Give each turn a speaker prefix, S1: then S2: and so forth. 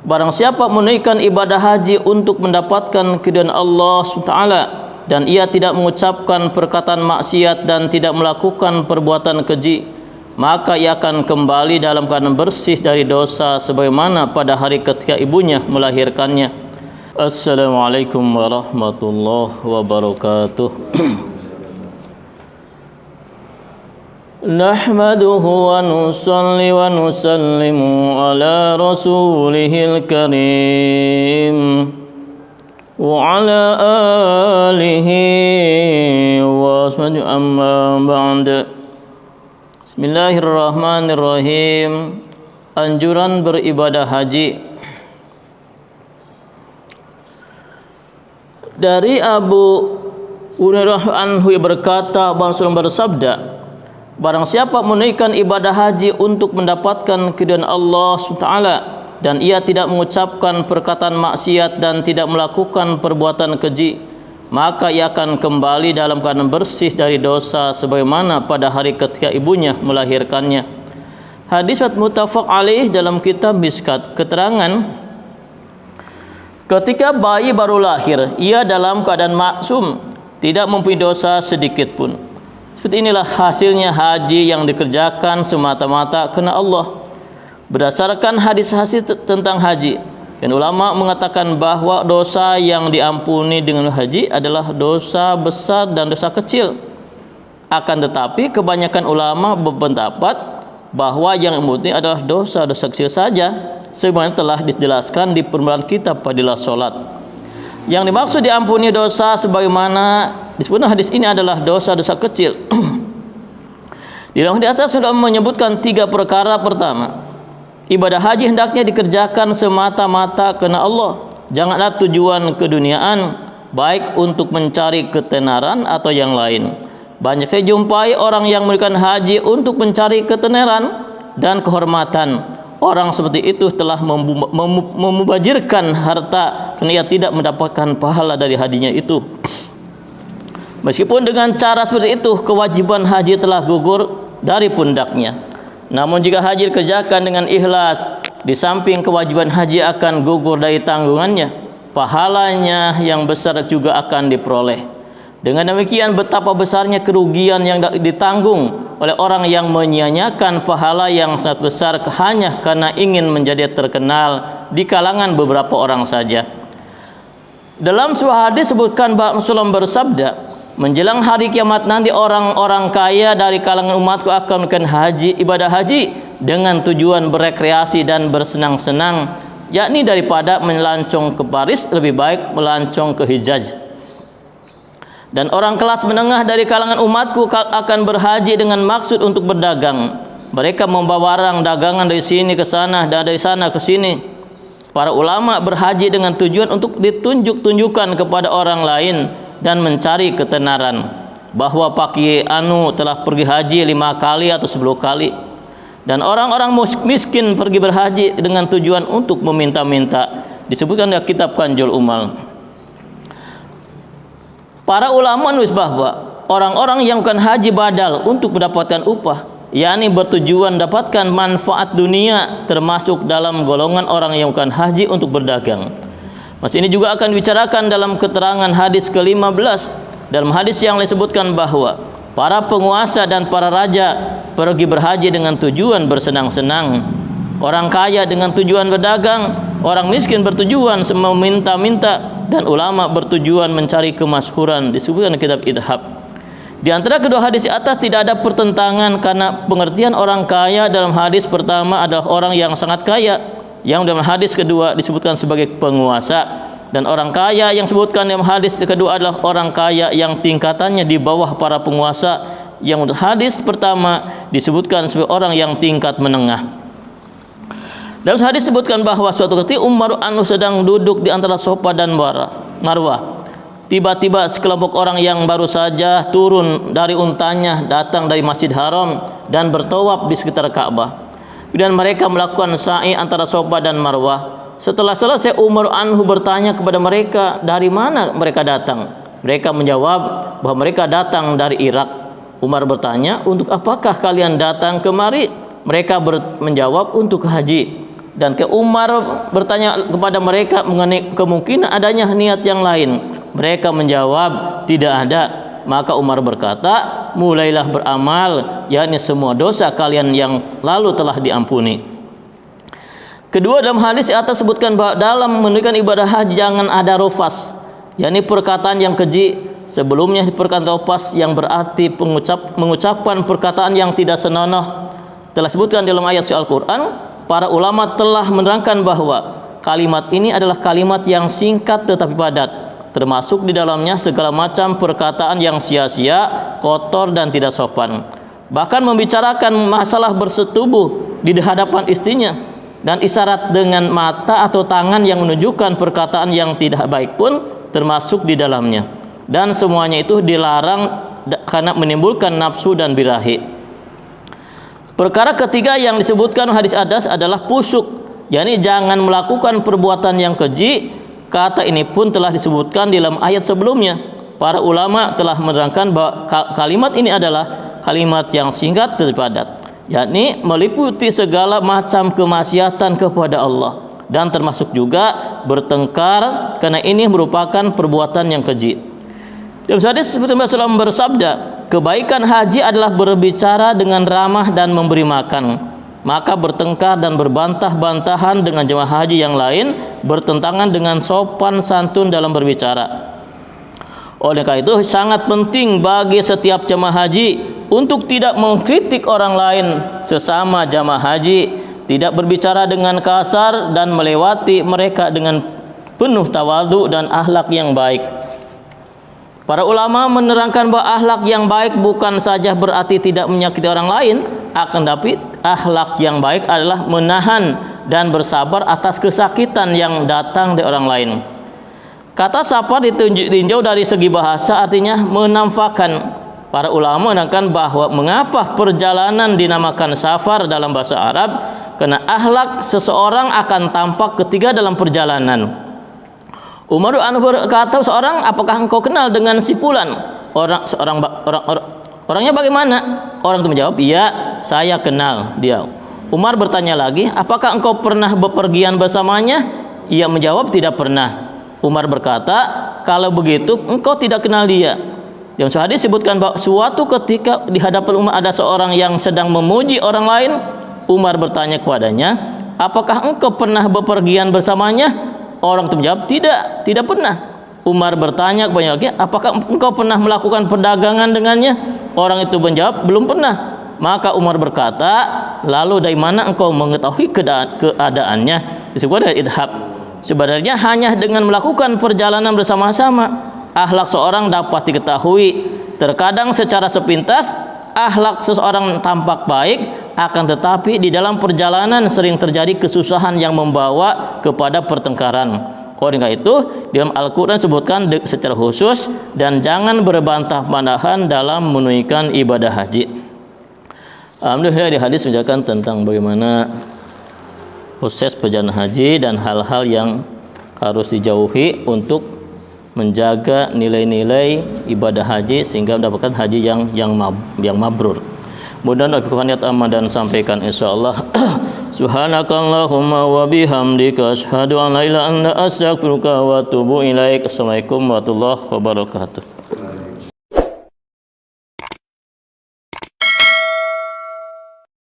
S1: Barang siapa menunaikan ibadah haji untuk mendapatkan keridhaan Allah SWT dan ia tidak mengucapkan perkataan maksiat dan tidak melakukan perbuatan keji, maka ia akan kembali dalam keadaan bersih dari dosa sebagaimana pada hari ketika ibunya melahirkannya. Assalamualaikum warahmatullahi wabarakatuh. Nahmaduhu wa nusalli wa nusallimu ala rasulihil karim wa ala alihi wa sahbihi amma ba'd. Bismillahirrahmanirrahim. Anjuran beribadah haji. Dari Abu Hurairah anhu berkata, Rasulullah bersabda, barang siapa menunaikan ibadah haji untuk mendapatkan keridhaan Allah SWT dan ia tidak mengucapkan perkataan maksiat dan tidak melakukan perbuatan keji, maka ia akan kembali dalam keadaan bersih dari dosa sebagaimana pada hari ketika ibunya melahirkannya. Hadis muttafaq alaih dalam kitab Miskat. Keterangan, ketika bayi baru lahir, ia dalam keadaan maksum, tidak mempunyai dosa sedikit pun. Seperti inilah hasilnya haji yang dikerjakan semata-mata karena Allah. Berdasarkan hadis-hadis tentang haji, dan ulama mengatakan bahwa dosa yang diampuni dengan haji adalah dosa besar dan dosa kecil. Akan tetapi kebanyakan ulama berpendapat bahwa yang diampuni adalah dosa-dosa kecil saja, sebagaimana telah dijelaskan di permulaan kitab Fadilah Salat. Yang dimaksud diampuni dosa sebagaimana disebutkan hadis ini adalah dosa-dosa kecil. Di dalam di atas sudah menyebutkan 3 perkara. Pertama, ibadah haji hendaknya dikerjakan semata-mata karena Allah. Janganlah tujuan keduniaan, baik untuk mencari ketenaran atau yang lain. Banyak dijumpai orang yang menunaikan haji untuk mencari ketenaran dan kehormatan. Orang seperti itu telah memubazirkan harta karena ia tidak mendapatkan pahala dari hajinya itu. Meskipun dengan cara seperti itu, kewajiban haji telah gugur dari pundaknya. Namun jika haji dikerjakan dengan ikhlas, di samping kewajiban haji akan gugur dari tanggungannya, pahalanya yang besar juga akan diperoleh. Dengan demikian, betapa besarnya kerugian yang ditanggung oleh orang yang menyia-nyiakan pahala yang sangat besar hanya karena ingin menjadi terkenal di kalangan beberapa orang saja. Dalam sebuah hadis sebutkan bahwa Rasulullah bersabda, menjelang hari kiamat nanti orang-orang kaya dari kalangan umatku akan melakukan haji, ibadah haji dengan tujuan berekreasi dan bersenang-senang, yakni daripada melancong ke Paris lebih baik melancong ke Hijaz. Dan orang kelas menengah dari kalangan umatku akan berhaji dengan maksud untuk berdagang. Mereka membawa barang dagangan dari sini ke sana dan dari sana ke sini. Para ulama berhaji dengan tujuan untuk ditunjuk-tunjukkan kepada orang lain dan mencari ketenaran, bahwa Pak Kiai Anu telah pergi haji 5 kali atau 10 kali. Dan orang-orang miskin pergi berhaji dengan tujuan untuk meminta-minta. Disebutkan dalam kitab Kanjul Umal. Para ulama menulis bahwa orang-orang yang bukan haji badal untuk mendapatkan upah, yakni bertujuan mendapatkan manfaat dunia, termasuk dalam golongan orang yang bukan haji untuk berdagang. Masih ini juga akan dibicarakan dalam keterangan hadis ke-15. Dalam hadis yang disebutkan bahwa para penguasa dan para raja pergi berhaji dengan tujuan bersenang-senang, orang kaya dengan tujuan berdagang, orang miskin bertujuan meminta-minta, dan ulama bertujuan mencari kemasyhuran. Disebutkan dalam kitab Idhab. Di antara kedua hadis di atas tidak ada pertentangan, karena pengertian orang kaya dalam hadis pertama adalah orang yang sangat kaya, yang dalam hadis kedua disebutkan sebagai penguasa, dan orang kaya yang disebutkan dalam hadis kedua adalah orang kaya yang tingkatannya di bawah para penguasa, yang untuk hadis pertama disebutkan sebagai orang yang tingkat menengah. Dalam hadis disebutkan bahwa suatu ketika Umar Anu sedang duduk di antara Safa dan Marwah. Tiba-tiba sekelompok orang yang baru saja turun dari untanya datang dari Masjid Haram dan bertawaf di sekitar Ka'bah. Kemudian mereka melakukan sa'i antara Safa dan Marwah. Setelah selesai, Umar Anhu bertanya kepada mereka, dari mana mereka datang? Mereka menjawab bahwa mereka datang dari Irak. Umar bertanya, untuk apakah kalian datang kemari? Mereka menjawab, untuk haji. Dan Umar bertanya kepada mereka mengenai kemungkinan adanya niat yang lain. Mereka menjawab tidak ada. Maka Umar berkata, mulailah beramal, yakni semua dosa kalian yang lalu telah diampuni. Kedua, dalam hadis di atas sebutkan bahwa dalam menunaikan ibadah haji jangan ada rofas, yakni perkataan yang keji. Sebelumnya perkataan rofas yang berarti mengucapkan perkataan yang tidak senonoh. Telah sebutkan dalam ayat Al-Quran, para ulama telah menerangkan bahwa kalimat ini adalah kalimat yang singkat tetapi padat, termasuk di dalamnya segala macam perkataan yang sia-sia, kotor dan tidak sopan. Bahkan membicarakan masalah bersetubuh di hadapan istrinya dan isyarat dengan mata atau tangan yang menunjukkan perkataan yang tidak baik pun termasuk di dalamnya. Dan semuanya itu dilarang karena menimbulkan nafsu dan birahi. Perkara ketiga yang disebutkan hadis atas adalah pusuk, yakni jangan melakukan perbuatan yang keji. Kata ini pun telah disebutkan dalam ayat sebelumnya. Para ulama telah menerangkan bahwa kalimat ini adalah kalimat yang singkat tetapi padat, yakni meliputi segala macam kemaksiatan kepada Allah dan termasuk juga bertengkar, karena ini merupakan perbuatan yang keji. Dalam hadis Rasulullah SAW bersabda, kebaikan haji adalah berbicara dengan ramah dan memberi makan. Maka bertengkar dan berbantah-bantahan dengan jemaah haji yang lain bertentangan dengan sopan santun dalam berbicara. Oleh karena itu sangat penting bagi setiap jemaah haji untuk tidak mengkritik orang lain sesama jemaah haji, tidak berbicara dengan kasar dan melewati mereka dengan penuh tawadhu dan akhlak yang baik. Para ulama menerangkan bahwa akhlak yang baik bukan saja berarti tidak menyakiti orang lain, akan tapi akhlak yang baik adalah menahan dan bersabar atas kesakitan yang datang dari orang lain. Kata sabar ditinjau dari segi bahasa artinya menampakkan. Para ulama menerangkan bahwa mengapa perjalanan dinamakan safar dalam bahasa Arab, karena akhlak seseorang akan tampak ketika dalam perjalanan. Umar berkata seorang, apakah engkau kenal dengan si fulan? Orangnya bagaimana? Orang itu menjawab, iya, saya kenal dia. Umar bertanya lagi, apakah engkau pernah bepergian bersamanya? Ia menjawab, tidak pernah. Umar berkata, kalau begitu engkau tidak kenal dia. Dalam hadis disebutkan bahwa suatu ketika di hadapan Umar ada seorang yang sedang memuji orang lain. Umar bertanya kepadanya, apakah engkau pernah bepergian bersamanya? Orang itu menjawab, tidak pernah. Umar bertanya kepada lagi, apakah engkau pernah melakukan perdagangan dengannya? Orang itu menjawab, belum pernah. Maka Umar berkata, lalu dari mana engkau mengetahui keadaannya? Disebut dari idhab. Sebenarnya hanya dengan melakukan perjalanan bersama-sama, akhlak seorang dapat diketahui. Terkadang secara sepintas akhlak seseorang tampak baik, akan tetapi di dalam perjalanan sering terjadi kesusahan yang membawa kepada pertengkaran. Oleh karena itu dalam Al-Quran sebutkan secara khusus, dan jangan berbantah-bantahan dalam menunaikan ibadah haji. Alhamdulillah di hadis menjelaskan tentang bagaimana proses perjalanan haji dan hal-hal yang harus dijauhi untuk menjaga nilai-nilai ibadah haji sehingga mendapatkan haji yang mabrur. Mudah-mudahan aku niat amal dan sampaikan insyaallah. Subhanakallahumma wa bihamdika asyhadu an la ilaha illa anta astaghfiruka wa atubu ilaik. Assalamualaikum warahmatullahi wabarakatuh.